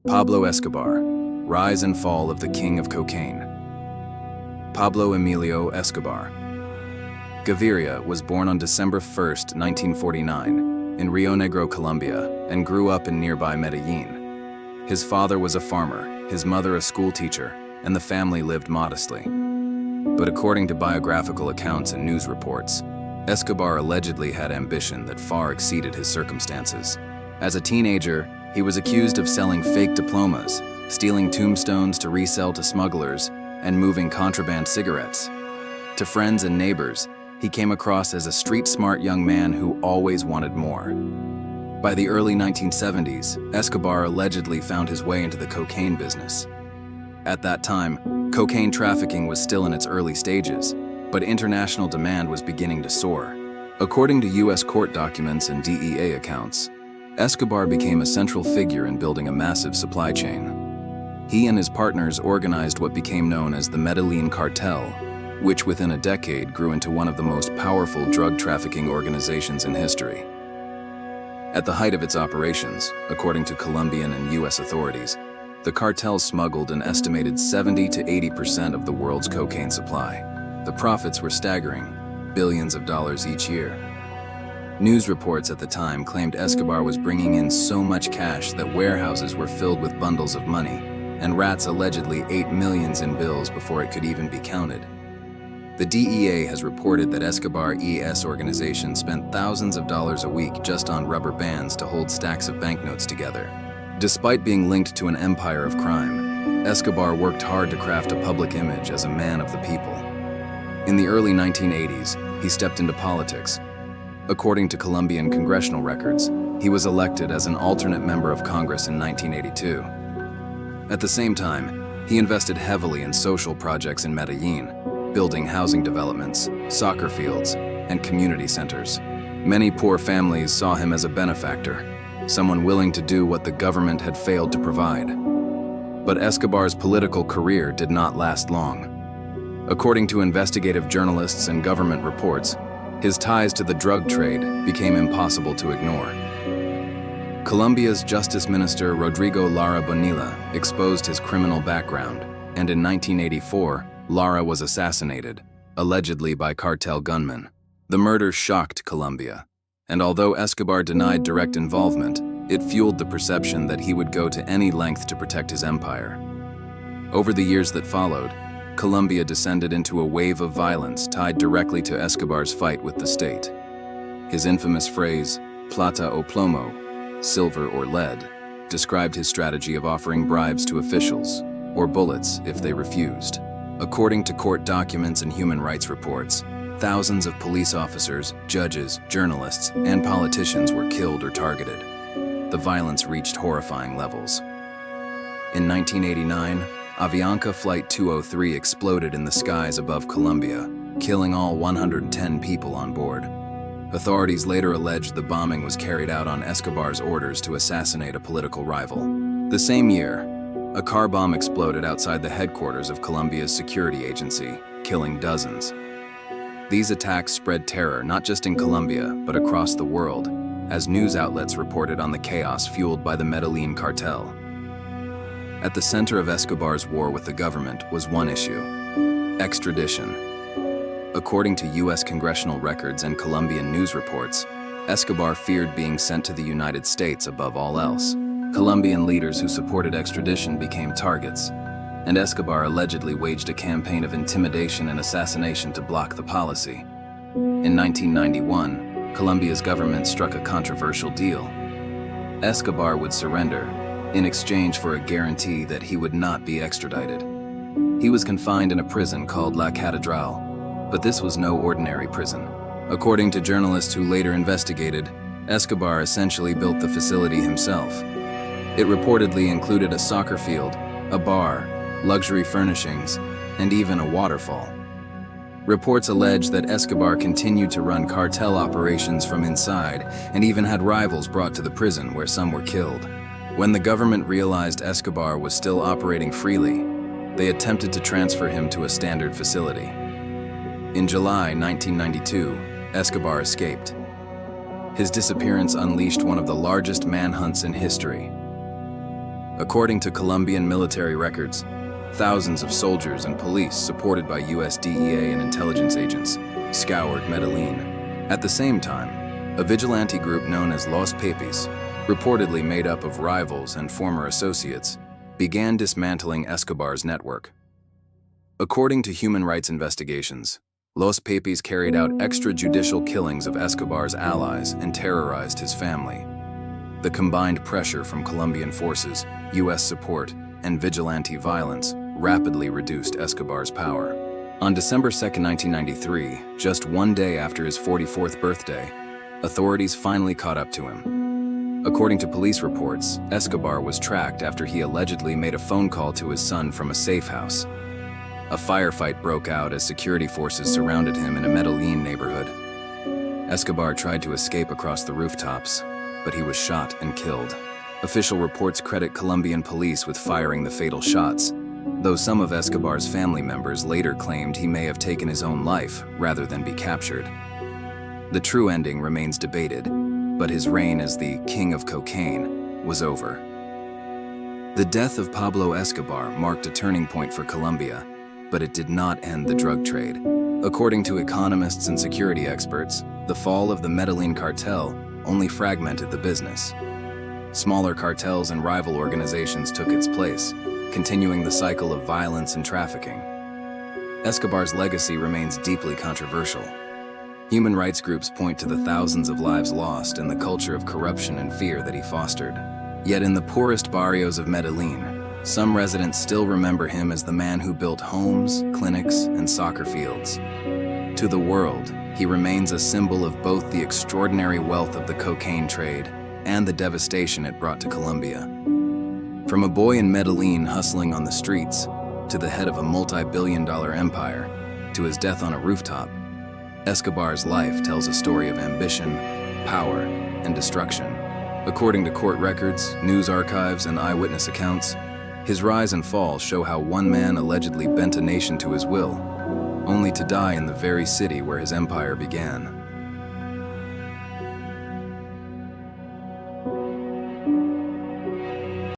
Pablo Escobar, Rise and Fall of the King of Cocaine. Pablo Emilio Escobar Gaviria was born on December 1, 1949, in Rio Negro, Colombia, and grew up in nearby Medellin. His father was a farmer, his mother a school teacher, and the family lived modestly. But according to biographical accounts and news reports, Escobar allegedly had ambition that far exceeded his circumstances. As a teenager, he was accused of selling fake diplomas, stealing tombstones to resell to smugglers, and moving contraband cigarettes. To friends and neighbors, he came across as a street-smart young man who always wanted more. By the early 1970s, Escobar allegedly found his way into the cocaine business. At that time, cocaine trafficking was still in its early stages, but international demand was beginning to soar. According to U.S. court documents and DEA accounts, Escobar became a central figure in building a massive supply chain. He and his partners organized what became known as the Medellin cartel, which within a decade grew into one of the most powerful drug trafficking organizations in history. At the height of its operations, according to Colombian and U.S. authorities, the cartel smuggled an estimated 70 to 80% of the world's cocaine supply. The profits were staggering, billions of dollars each year. News reports at the time claimed Escobar was bringing in so much cash that warehouses were filled with bundles of money, and rats allegedly ate millions in bills before it could even be counted. The DEA has reported that Escobar's organization spent thousands of dollars a week just on rubber bands to hold stacks of banknotes together. Despite being linked to an empire of crime, Escobar worked hard to craft a public image as a man of the people. In the early 1980s, he stepped into politics. According to Colombian congressional records, he was elected as an alternate member of Congress in 1982. At the same time, he invested heavily in social projects in Medellin, building housing developments, soccer fields, and community centers. Many poor families saw him as a benefactor, someone willing to do what the government had failed to provide. But Escobar's political career did not last long. According to investigative journalists and government reports, his ties to the drug trade became impossible to ignore. Colombia's Justice Minister Rodrigo Lara Bonilla exposed his criminal background, and in 1984, Lara was assassinated, allegedly by cartel gunmen. The murder shocked Colombia, and although Escobar denied direct involvement, it fueled the perception that he would go to any length to protect his empire. Over the years that followed, Colombia descended into a wave of violence tied directly to Escobar's fight with the state. His infamous phrase, plata o plomo, silver or lead, described his strategy of offering bribes to officials, or bullets if they refused. According to court documents and human rights reports, thousands of police officers, judges, journalists, and politicians were killed or targeted. The violence reached horrifying levels. In 1989, Avianca Flight 203 exploded in the skies above Colombia, killing all 110 people on board. Authorities later alleged the bombing was carried out on Escobar's orders to assassinate a political rival. The same year, a car bomb exploded outside the headquarters of Colombia's security agency, killing dozens. These attacks spread terror not just in Colombia, but across the world, as news outlets reported on the chaos fueled by the Medellin cartel. At the center of Escobar's war with the government was one issue: extradition. According to U.S. congressional records and Colombian news reports, Escobar feared being sent to the United States above all else. Colombian leaders who supported extradition became targets, and Escobar allegedly waged a campaign of intimidation and assassination to block the policy. In 1991, Colombia's government struck a controversial deal. Escobar would surrender in exchange for a guarantee that he would not be extradited. He was confined in a prison called La Catedral, but this was no ordinary prison. According to journalists who later investigated, Escobar essentially built the facility himself. It reportedly included a soccer field, a bar, luxury furnishings, and even a waterfall. Reports allege that Escobar continued to run cartel operations from inside and even had rivals brought to the prison where some were killed. When the government realized Escobar was still operating freely, they attempted to transfer him to a standard facility. In July 1992, Escobar escaped. His disappearance unleashed one of the largest manhunts in history. According to Colombian military records, thousands of soldiers and police supported by US DEA and intelligence agents scoured Medellin. At the same time, a vigilante group known as Los Pepis, reportedly made up of rivals and former associates, began dismantling Escobar's network. According to human rights investigations, Los Pepis carried out extrajudicial killings of Escobar's allies and terrorized his family. The combined pressure from Colombian forces, US support, and vigilante violence rapidly reduced Escobar's power. On December 2, 1993, just one day after his 44th birthday, authorities finally caught up to him. According to police reports, Escobar was tracked after he allegedly made a phone call to his son from a safe house. A firefight broke out as security forces surrounded him in a Medellin neighborhood. Escobar tried to escape across the rooftops, but he was shot and killed. Official reports credit Colombian police with firing the fatal shots, though some of Escobar's family members later claimed he may have taken his own life rather than be captured. The true ending remains debated, but his reign as the King of Cocaine was over. The death of Pablo Escobar marked a turning point for Colombia, but it did not end the drug trade. According to economists and security experts, the fall of the Medellin cartel only fragmented the business. Smaller cartels and rival organizations took its place, continuing the cycle of violence and trafficking. Escobar's legacy remains deeply controversial. Human rights groups point to the thousands of lives lost and the culture of corruption and fear that he fostered. Yet in the poorest barrios of Medellin, some residents still remember him as the man who built homes, clinics, and soccer fields. To the world, he remains a symbol of both the extraordinary wealth of the cocaine trade and the devastation it brought to Colombia. From a boy in Medellin hustling on the streets, to the head of a multi-billion-dollar empire, to his death on a rooftop, Escobar's life tells a story of ambition, power, and destruction. According to court records, news archives, and eyewitness accounts, his rise and fall show how one man allegedly bent a nation to his will, only to die in the very city where his empire began.